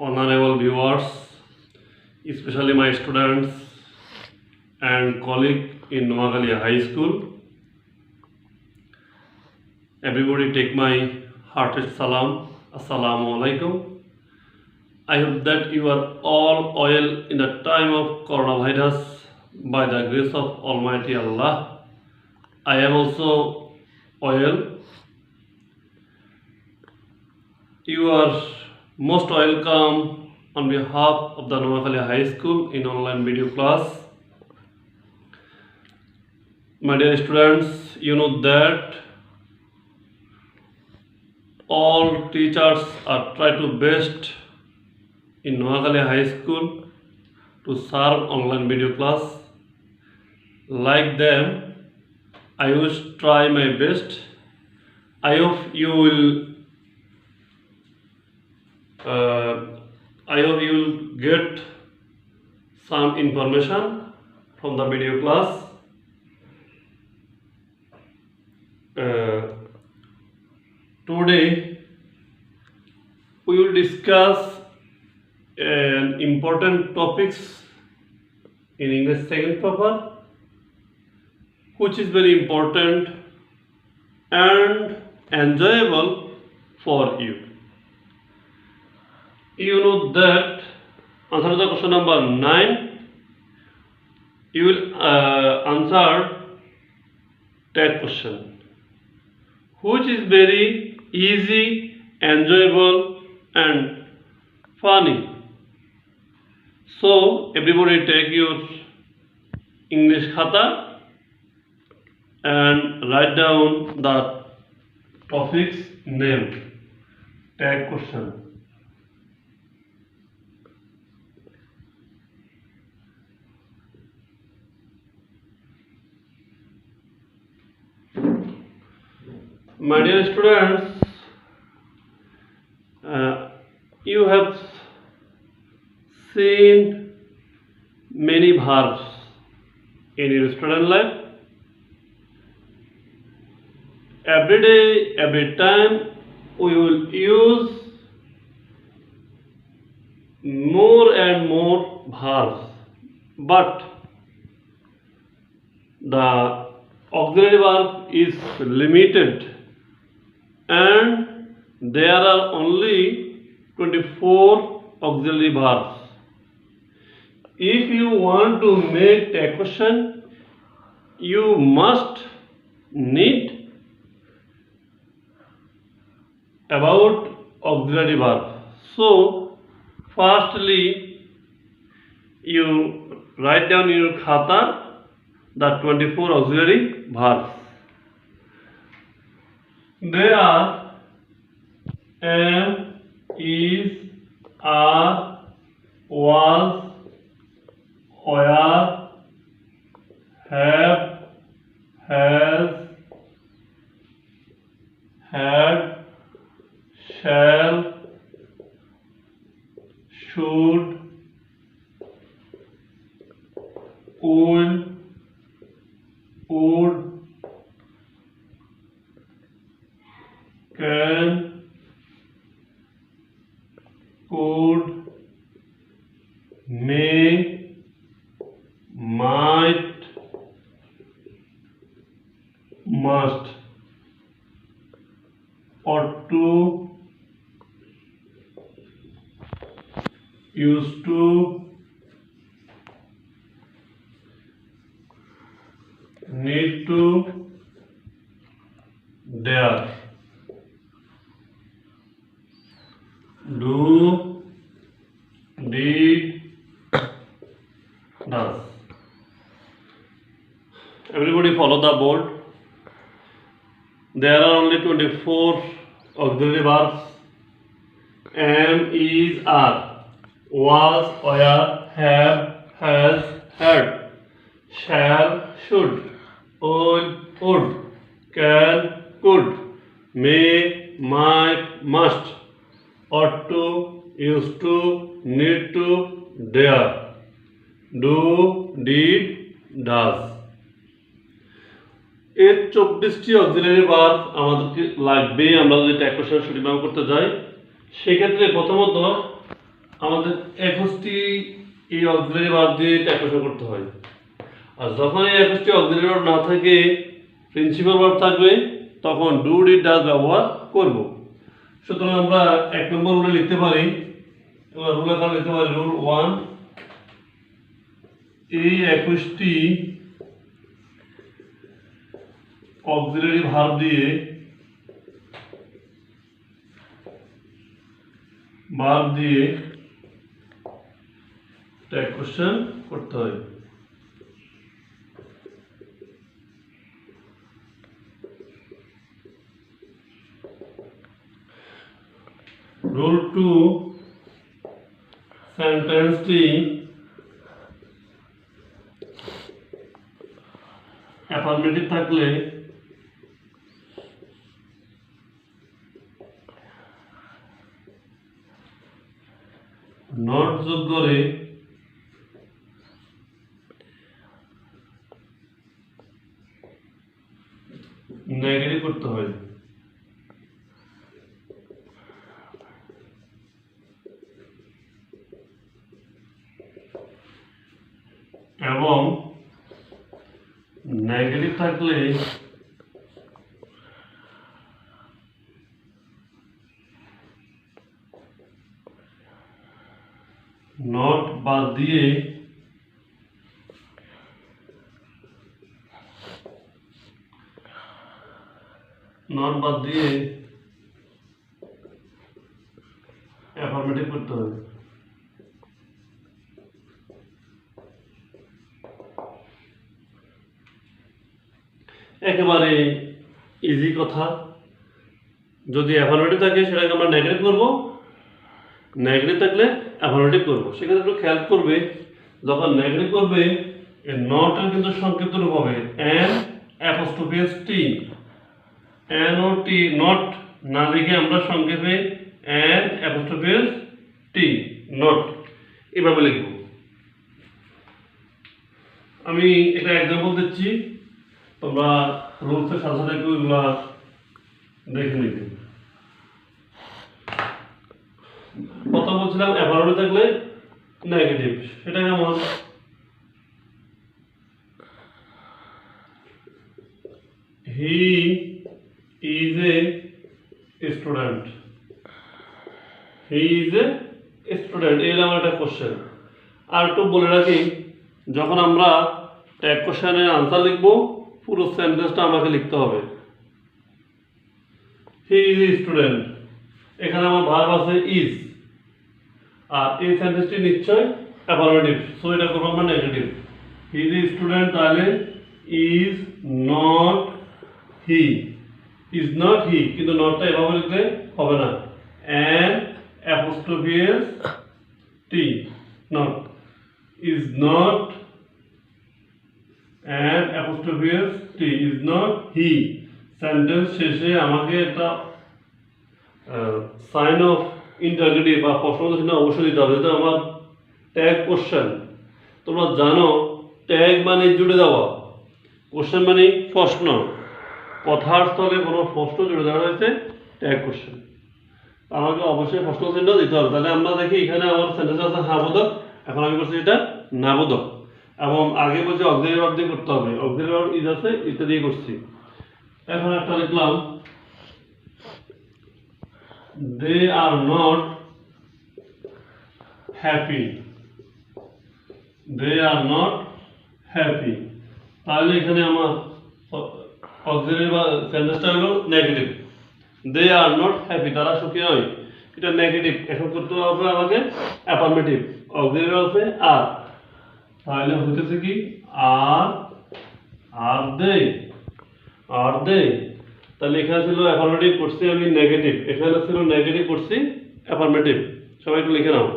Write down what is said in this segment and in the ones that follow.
honorable viewers, especially my students and colleagues in Noakhali High School. Everybody take my heartiest salam. Assalamu alaikum. I hope that you are all well in the time of coronavirus by the grace of Almighty Allah. I am also well. You are most welcome on behalf of the Noakhali High School in online video class. My dear students, you know that all teachers are trying to best in Noakhali High School to serve online video class. Like them, I will try my best. I hope you will get some information from the video class. Today we will discuss an important topics in English second paper, which is very important and enjoyable for you. You know that answer the question number 9. You will answer that question, which is very easy, enjoyable and funny. So everybody take your English khata and write down the topic's name. Tag question. My dear students, you have seen many verbs in your student life. Every day, every time, we will use more and more verbs, but the auxiliary verb is limited and there are only 24 auxiliary verbs. If you want to make a question, you must need about auxiliary verb. So firstly, you write down in your khata the 24 auxiliary verbs. They are am, is, are, was, where, have, has, had, shall, should, will, would, can, could, may, might, must, ought to, used to, need to, dare, do, did, does. Everybody follow the board. There are only 24 auxiliary verbs. Am, is, are, was, were, have, has, had, shall, should, would, can, could, may, might, must, ought to, used to, need to, dare, do, did, does. এর 24টি auxiliary verb আমাদেরকে লাগবে আমরা যদি tag question সঠিকভাবে করতে যাই। সেক্ষেত্রে প্রথমত আমাদের 21টি এই অক্সিলারি ভার্ব দিয়ে ট্যাগ কোশ্চেন করতে হয়। আর যখন এই 21টি অক্সিলারি ভার্ব না থাকে, প্রিন্সিপাল ভার্ব থাকবে, তখন ডু ডিড ডাজ ব্যবহার করব। সুতরাং আমরা 1 নম্বর রুলে লিখতে পারি, এবার রুল আকারে লিখতে পারি রুল 1, এই 21টি অক্সিলারি ভার্ব দিয়ে ট্যাগ কোশ্চেন করতে হয়। রুল 2, সেন্টেন্সটি অ্যাফার্মেটিভ থাকলে নট যোগ করে নেগেটিভ করতে হয়। এবং নেগেটিভ থাকলে নট বাদ দিয়ে অ্যাফার্মেটিভ করতে হবে। একেবারে ইজি কথা। যদি অ্যাফার্মেটিভ থাকে সেটাকে আমরা নেগেটিভ করব, নেগেটিভ থাকলে অ্যাফার্মেটিভ করব। সেক্ষেত্রে একটু খেয়াল করবে, যখন নেগেটিভ করবে এই নটের কিন্তু সংক্ষিপ্ত রূপ হবে N apostrophe S T. N O T not না লিখে আমরা সংক্ষেপে N apostrophe S T not এভাবে লিখব। আমি একটা এক্সাম্পল দিচ্ছি, তোমরা রুলসের সাথে সাথে একটু এগুলা দেখে নিবে। প্রথম বলছিলাম অ্যাফার্মেটিভ থাকলে নেগেটিভ, সেটা কেমন? হি is a student. He is a student, এই আমার একটা কোশ্চেন। আর একটু বলে রাখি, যখন আমরা ট্যাগ কোশ্চেনের আনসার লিখব, পুরো সেন্টেন্সটা আমাকে লিখতে হবে। হি ইজ এ স্টুডেন্ট, এখানে আমার ভার্ব আছে ইজ, আর এই সেন্টেন্সটি নিশ্চয় অ্যাফার্মেটিভ, সো এটা করবো আমরা negative. He is a student, তাহলে is not he. Is not he, কিন্তু নটটা এভাবে লিখলে হবে না, N apostrophe S T not. Is not N apostrophe S T, is not he. Sentence শেষে আমাকে একটা সাইন অফ ইন্টারগেটিভ বা প্রশ্ন চিহ্ন অবশ্যই দিতে হবে। যেটা আমার ট্যাগ কোশ্চেন, তোমরা জানো ট্যাগ মানে জুড়ে দেওয়া, কোশ্চেন মানে প্রশ্ন, কথার স্থলে কোনো প্রশ্ন জুড়ে দেওয়া হয়েছে ট্যাগ কোশ্চেন, আমাকে অবশ্যই প্রশ্ন চিহ্ন দিতে হবে। তাহলে আমরা দেখি এখানে আমার সেন্টেন্স আছে হ্যাঁ বোধক, এখন আমি করছি এটা না বোধক, এবং আগে বলছি অক্সিলারি ভার্ব দিয়ে করতে হবে। অক্সিলারি ভার্ব ইজ আছে, এটা দিয়ে করছি। এখন একটা লিখলাম, they are not happy, they are not happy। তাহলে এখানে আমার অক্সিলারি বা সেন্টেন্সটা হলো negative. they are not happy, তারা সুখী নয়, এটা নেগেটিভ। এখন করতে হবে আমাকে অ্যাফার্মেটিভ, অক্সিলারি আছে আর, তাহলে হইতেছে কি আর দে। তাহলে এখানে ছিল অ্যাফার্মেটিভ, করছি আমি নেগেটিভ, এখানে ছিল নেগেটিভ, করছি অ্যাফার্মেটিভ। সবাই একটু লিখে নাও।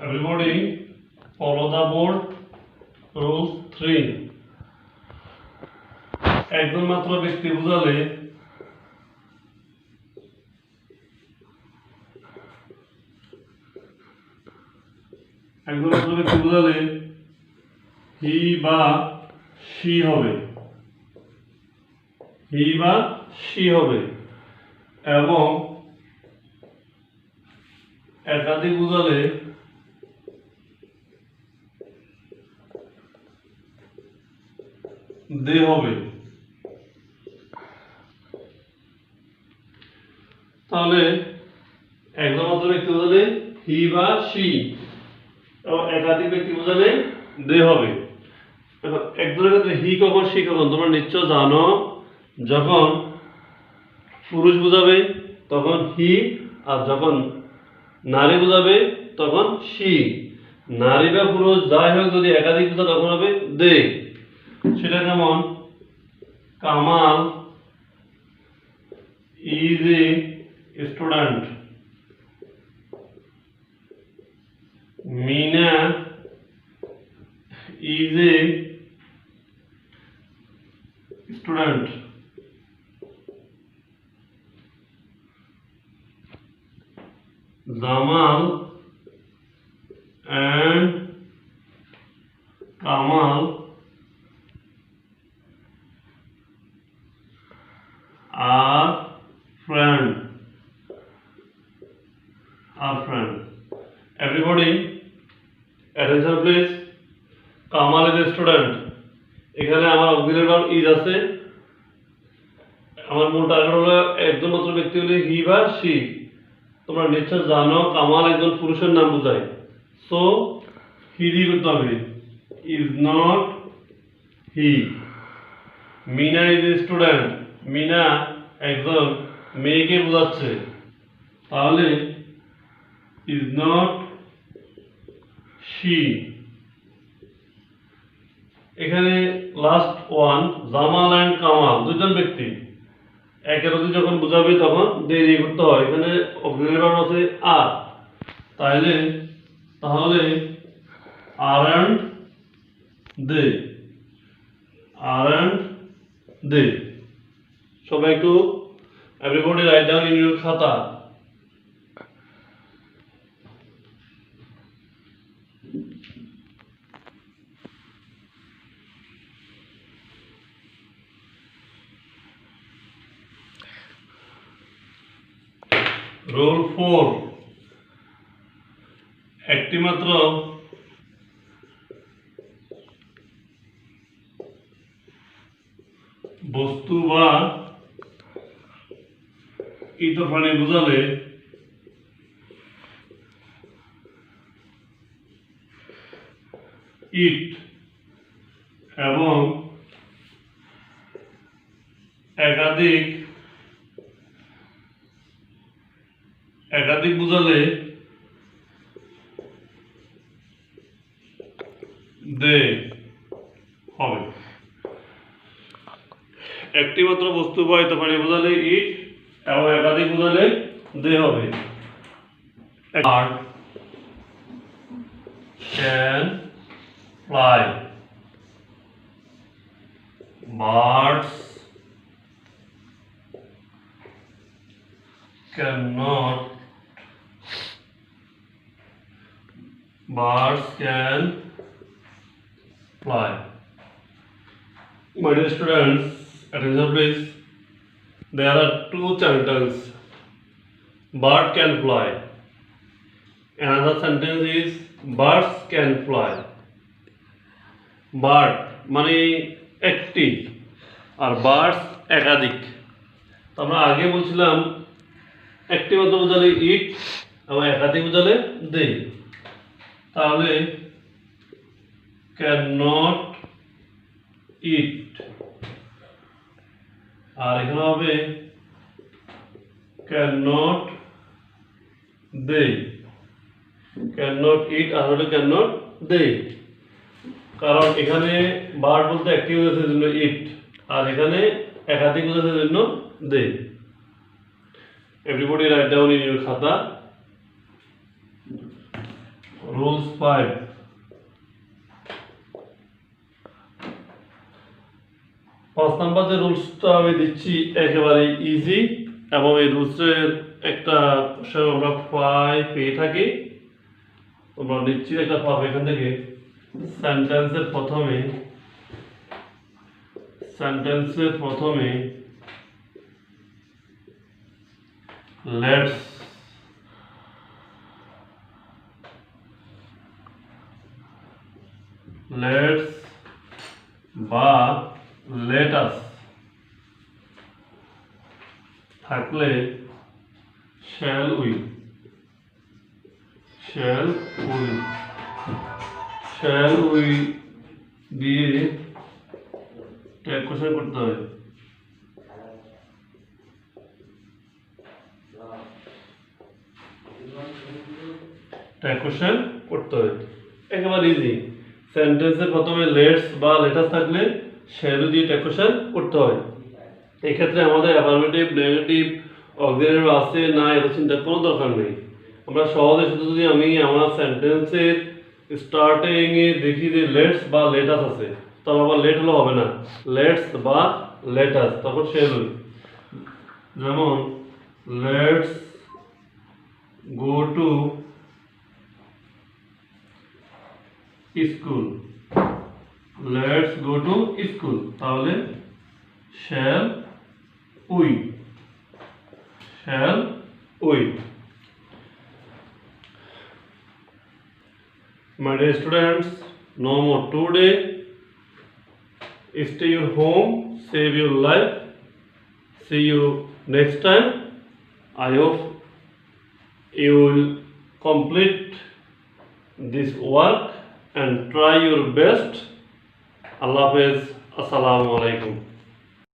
Everybody follow the board. Rule 3, একজন মাত্র ব্যক্তি বুঝালে একজন মাত্র ব্যক্তি বোঝালে হি বা শি হবে, হি বা শি হবে, এবং একাধিক বোঝালে দে হবে। তাহলে একজন মাত্র ব্যক্তি বোঝালে হি বা শি এবং একাধিক ব্যক্তি বোঝালে দে হবে। এখন একজনের ক্ষেত্রে হি কখন শি কখন তোমরা নিশ্চয় জানো, যখন পুরুষ বোঝাবে তখন হি, আর যখন নারী বোঝাবে তখন শি। নারী বা পুরুষ যাই হোক যদি একাধিক বোঝায় তখন হবে দে। সেটা যেমন Kamal is a student, Meena is a student, Jamal and Kamal are friends. Everybody, attention please. Kamal is a student. এখানে আমার অক্সিলারি ভার্ব ইজ আছে। আমার মূল টার্গেট হলো একজন মাত্র ব্যক্তি হলে হি বা শি। তোমরা নিশ্চয় জানো কামাল একজন পুরুষের নাম বোঝায়, সো হি দিয়ে করতে হবে, is not he. Meena is a student, Meena একজন মেয়েকে বোঝাচ্ছে, তাহলে ইজ নট শি। এখানে last one Jamal and Kamal দুজন ব্যক্তি, একের অধিক যখন বোঝাবে তখন দেরি করতে হয়। এখানে অক্সিলারি ভার্ব আছে আর, তাহলে aren't they, aren't they। সবাই একটু everybody write down in your খাতা। রোল 4, একটি মাত্র বস্তু বা ইতর প্রাণী বোঝালে ইট এবং একাধিক বোঝালে দে হবে। একটি মাত্র বস্তু বা ইতর প্রাণী বোঝালে ইট এবং একাধিক বোঝালে দে হবে। Bird can fly, birds cannot, birds can fly। My dear students, attention please. There are two sentences. Bird can fly. Another sentence is birds can fly. Bird মানে একটি আর birds একাধিক। তো আমরা আগে বলছিলাম একটি মাত্র বোঝালে ইট এবং একাধিক বোঝালে দে। তাহলে ক্যান নট ইট, আর এখানে হবে can not they. Can not it আর হলো ক্যান নট দে, কারণ এখানে বার্ড বলতে একটি বোঝাচ্ছে জন্য ইট, আর এখানে একাধিক বোঝাচ্ছে জন্য দে। Everybody write down in your খাতা। Rules 5, পাঁচ নাম্বার যে রুলসটা আমি দিচ্ছি একেবারে ইজি, এবং এই রুলসের একটা আমরা 5 পেয়ে থাকি। তোমরা নিশ্চয়ই একটা পাবে এখান থেকে। সেন্টেন্সের প্রথমে লেটস বা লেটাস থাকলে শ্যাল উই দিয়ে ট্যাগ কোশ্চেন করতে হয়। একেবারে ইজি। সেন্টেন্সের প্রথমে লেটস বা লেটাস থাকলে শ্যাল দিয়ে ট্যাগ কোশ্চেন করতে হয়। এক্ষেত্রে আমাদের অ্যাফার্মেটিভ, নেগেটিভ, অক্সিলারি আছে না এটা চিন্তা কোনো দরকার নেই। আমরা সহজে শুধু যদি আমি আমার সেন্টেন্সের স্টার্টিং এ দেখি যে লেটস বা লেটাস আছে, তবে আবার লেট হলে হবে না, লেটস বা লেটাস, তখন শ্যাল উই। যেমন লেটস গো টু স্কুল, তাহলে shall we. My dear students, no more today. Stay your home, save your life. See you next time. I hope you will complete this work and try your best. Allah Hafiz. Assalamu alaikum.